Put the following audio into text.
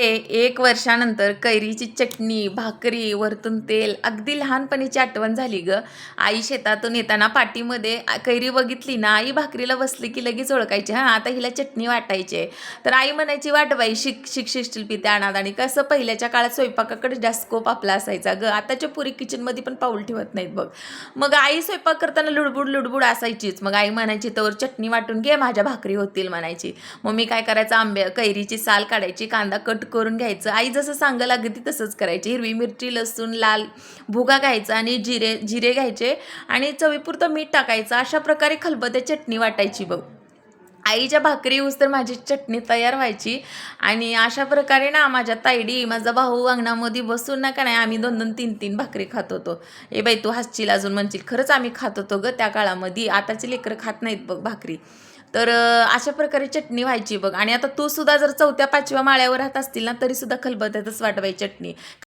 एक वर्षानंतर कैरीची चटणी, भाकरी, वरतून तेल, अगदी लहानपणीची आठवण झाली गं. आई शेतातून येताना पाठीमध्ये कैरी बघितली ना, आई भाकरीला बसली की लगेच ओळखायची, हां, आता हिला चटणी वाटायची आहे. तर आई म्हणायची, "वाट बाई, शिक शिक शिकशील पी त्या अनादानी." कसं पहिल्याच्या काळात स्वयंपाकाकडे जास्त स्कोप आपला असायचा गं. आताच्या पुरी किचनमध्ये पण पाऊल ठेवत नाहीत बघ. मग आई स्वयंपाक करताना लुडबुड लुडबुड असायचीच. मग आई म्हणायची, "तोवर चटणी वाटून घे, माझ्या भाकरी होतील," म्हणायची. मग मी काय करायचं, कैरीची साल काढायची, कांदा कट करून घ्यायचं, आई जसं सांगेल अगदी तसंच करायची. हिरवी मिरची, लसूण, लाल भुगा घ्यायचा आणि जिरे जिरे घ्यायचे आणि चवीपुरतं मीठ टाकायचं. अशा प्रकारे खलबत्यात चटणी वाटायची बघ. आईच्या भाकरी येऊस तर माझी चटणी तयार व्हायची. आणि अशा प्रकारे ना माझ्या तायडी, माझा भाऊ अंगणामध्ये बसून ना का नाही आम्ही 2-2, 3-3 भाकरी खात होतो. ए बाई, तू हसशील अजून, म्हणशील खरंच आम्ही खात होतो गं त्या काळामध्ये. आताचे लेकरं खात नाहीत बघ भाकरी. तर अशा प्रकारे चटणी व्हायची बघ. आणि आता तू सुद्धा जर 4थ्या 5व्या माळ्यावर राहत असतील ना, तरी सुद्धा खलबत्यातच वाटवायची चटणी.